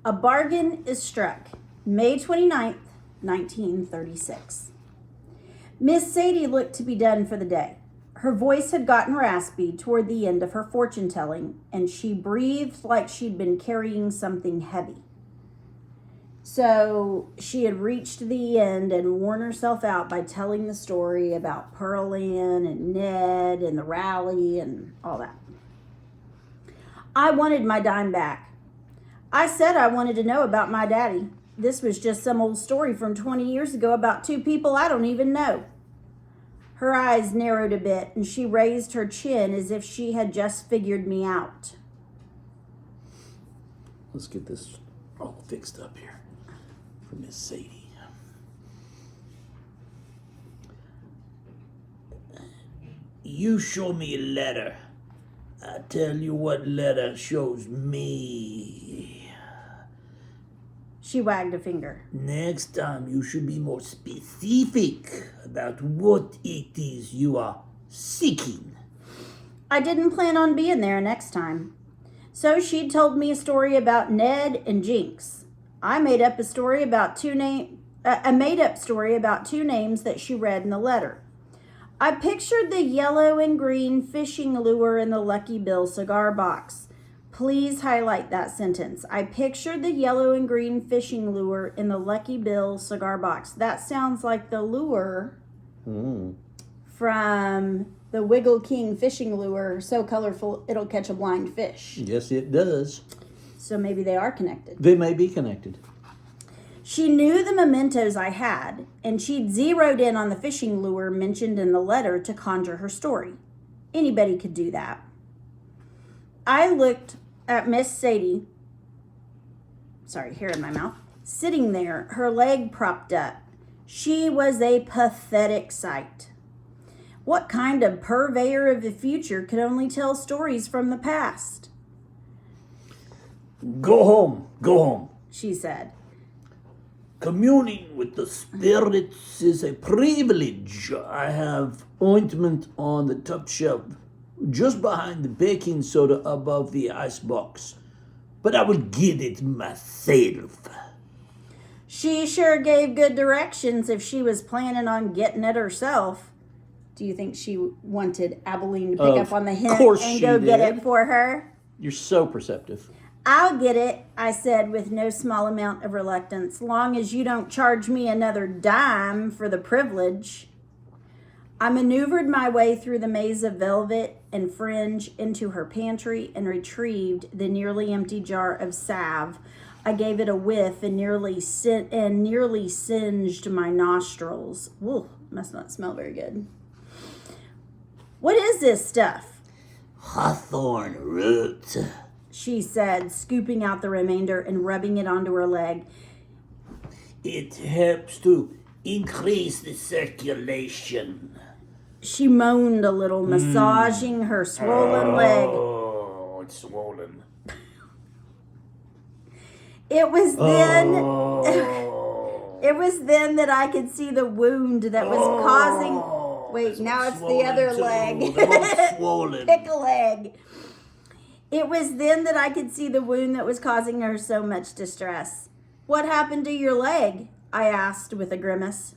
A bargain is struck. May 29th, 1936. Miss Sadie looked to be done for the day. Her voice had gotten raspy toward the end of her fortune-telling, and she breathed like she'd been carrying something heavy. So she had reached the end and worn herself out by telling the story about Pearl Ann and Ned and the rally and all that. I wanted my dime back. I said I wanted to know about my daddy. This was just some old story from 20 years ago about two people I don't even know. Her eyes narrowed a bit, and she raised her chin as if she had just figured me out. Let's get this all fixed up here for Miss Sadie. You show me a letter. I tell you what letter shows me. She wagged a finger. Next time you should be more specific about what it is you are seeking. I didn't plan on being there next time. So she'd told me a story about Ned and Jinx. I made up a story about a made-up story about two names that she read in the letter. I pictured the yellow and green fishing lure in the Lucky Bill cigar box. Please highlight that sentence. I pictured the yellow and green fishing lure in the Lucky Bill cigar box. That sounds like the lure from the Wiggle King fishing lure, so colorful it'll catch a blind fish. Yes, it does. So maybe they are connected. They may be connected. She knew the mementos I had, and she'd zeroed in on the fishing lure mentioned in the letter to conjure her story. Anybody could do that. I looked at Miss Sadie, hair in my mouth, sitting there, her leg propped up. She was a pathetic sight. What kind of purveyor of the future could only tell stories from the past? Go home, she said. Communing with the spirits is a privilege. I have ointment on the top shelf, just behind the baking soda above the icebox. But I will get it myself. She sure gave good directions if she was planning on getting it herself. Do you think she wanted Abilene to pick up on the hint and go get it for her? You're so perceptive. I'll get it, I said with no small amount of reluctance, long as you don't charge me another dime for the privilege. I maneuvered my way through the maze of velvet and fringe into her pantry and retrieved the nearly empty jar of salve. I gave it a whiff and nearly singed my nostrils. Ooh, must not smell very good. What is this stuff? Hawthorn root, she said, scooping out the remainder and rubbing it onto her leg. It helps to increase the circulation. She moaned a little, massaging her swollen leg. Oh, it's swollen. It was then that I could see the wound that was causing. Wait, now it's the other leg. Swollen. Pick a leg. It was then that I could see the wound that was causing her so much distress. What happened to your leg? I asked with a grimace.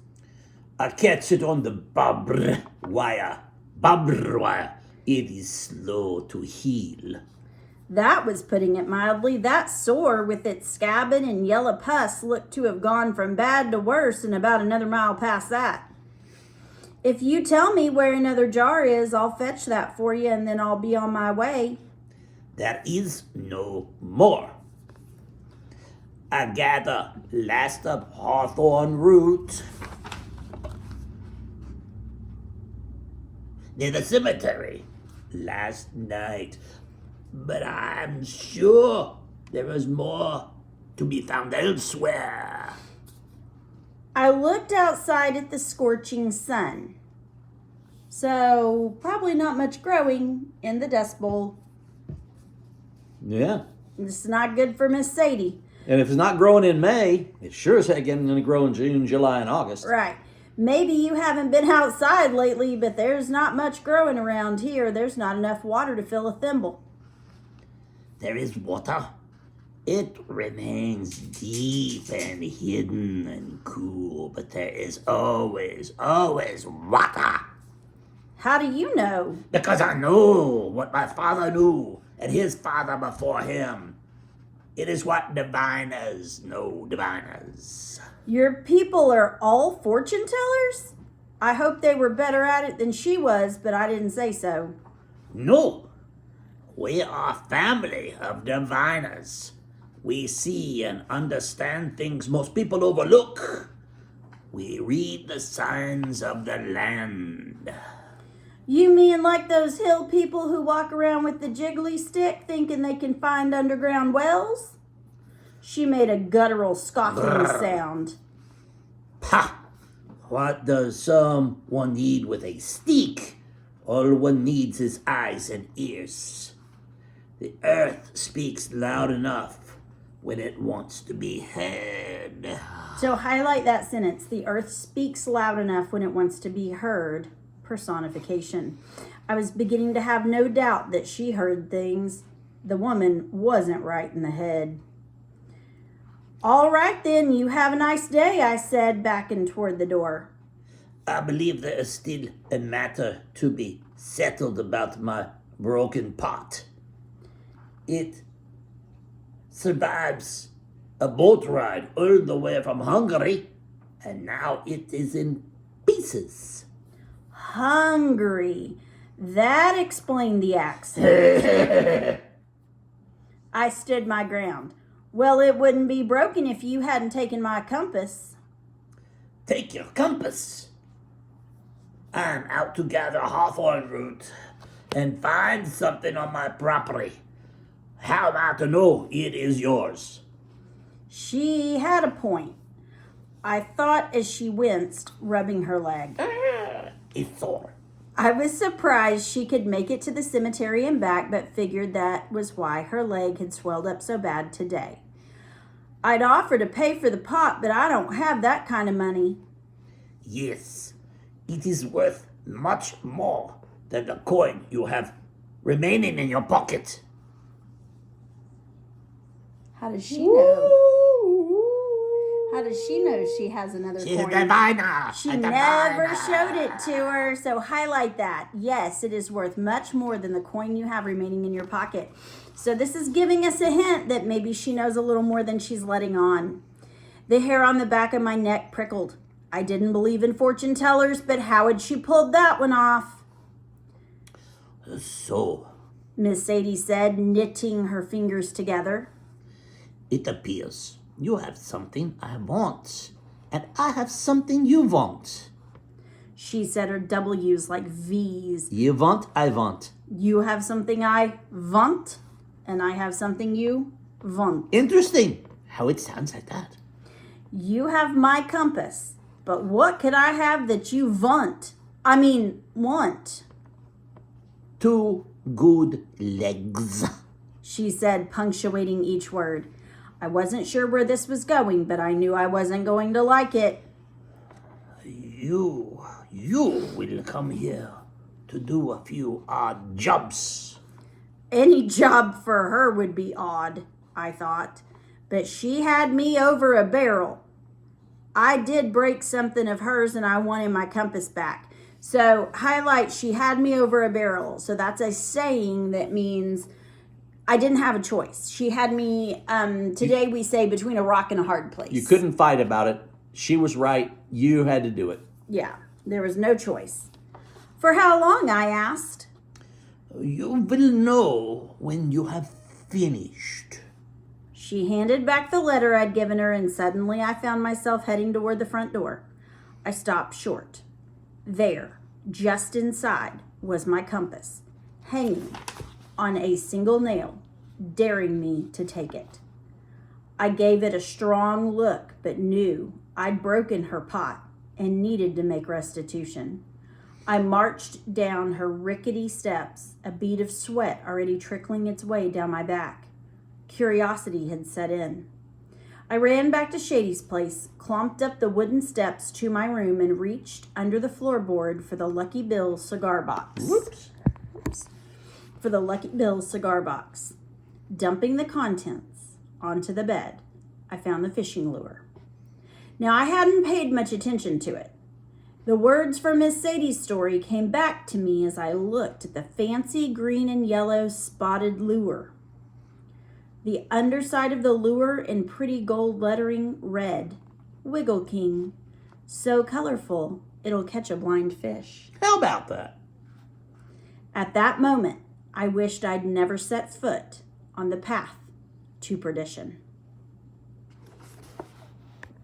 I catch it on the barbed wire. Barbed wire. It is slow to heal. That was putting it mildly. That sore with its scabbing and yellow pus looked to have gone from bad to worse in about another mile past that. If you tell me where another jar is, I'll fetch that for you and then I'll be on my way. There is no more. I gather last of hawthorn root near the cemetery last night. But I'm sure there is more to be found elsewhere. I looked outside at the scorching sun. So, probably not much growing in the Dust Bowl. Yeah. This is not good for Miss Sadie. And if it's not growing in May, it sure as heck isn't going to grow in June, July, and August. Right. Maybe you haven't been outside lately, but there's not much growing around here. There's not enough water to fill a thimble. There is water. It remains deep and hidden and cool, but there is always water. How do you know? Because I know what my father knew, and his father before him. It is what diviners know, diviners. Your people are all fortune tellers? I hope they were better at it than she was, but I didn't say so. No, we are a family of diviners. We see and understand things most people overlook. We read the signs of the land. You mean like those hill people who walk around with the jiggly stick thinking they can find underground wells? She made a guttural scoffing sound. Pah! What does someone need with a stick? All one needs is eyes and ears. The earth speaks loud enough when it wants to be heard. So highlight that sentence. The earth speaks loud enough when it wants to be heard. Personification. I was beginning to have no doubt that she heard things. The woman wasn't right in the head. All right then, you have a nice day, I said, backing toward the door. I believe there is still a matter to be settled about my broken pot. It survives a boat ride all the way from Hungary, and now it is in pieces. Hungry. That explained the accent. I stood my ground. Well, it wouldn't be broken if you hadn't taken my compass. Take your compass. I'm out to gather hawthorn root and find something on my property. How am I to know it is yours? She had a point, I thought as she winced, rubbing her leg. A thorn. I was surprised she could make it to the cemetery and back, but figured that was why her leg had swelled up so bad today. I'd offer to pay for the pot, but I don't have that kind of money. Yes, it is worth much more than the coin you have remaining in your pocket. How does she know? How does she know she has another She's a coin? diviner. She a never diviner. showed it to her, so highlight that. Yes, it is worth much more than the coin you have remaining in your pocket. So this is giving us a hint that maybe she knows a little more than she's letting on. The hair on the back of my neck prickled. I didn't believe in fortune tellers, but how had she pulled that one off? So, Miss Sadie said, knitting her fingers together. it appears you have something I want, and I have something you want. She said her W's like V's. You want, I want. You have something I want, and I have something you want. Interesting how it sounds like that. You have my compass, but what could I have that you want? Want. 2 good legs. She said, punctuating each word. I wasn't sure where this was going, but I knew I wasn't going to like it. You will come here to do a few odd jobs. Any job for her would be odd, I thought. But she had me over a barrel. I did break something of hers and I wanted my compass back. So highlight, she had me over a barrel. So that's a saying that means I didn't have a choice. She had me, today we say, between a rock and a hard place. You couldn't fight about it. She was right. You had to do it. Yeah, there was no choice. For how long, I asked. You will know when you have finished. She handed back the letter I'd given her, and suddenly I found myself heading toward the front door. I stopped short. There, just inside, was my compass, hanging on a single nail, daring me to take it. I gave it a strong look, but knew I'd broken her pot and needed to make restitution. I marched down her rickety steps, a bead of sweat already trickling its way down my back. Curiosity had set in. I ran back to Shady's place, clomped up the wooden steps to my room, and reached under the floorboard for the Lucky Bill cigar box. For the Lucky Bill cigar box. Dumping the contents onto the bed, I found the fishing lure. Now, I hadn't paid much attention to it. The words from Miss Sadie's story came back to me as I looked at the fancy green and yellow spotted lure. The underside of the lure in pretty gold lettering read, "Wiggle King, so colorful it'll catch a blind fish." How about that? At that moment, I wished I'd never set foot on the path to perdition.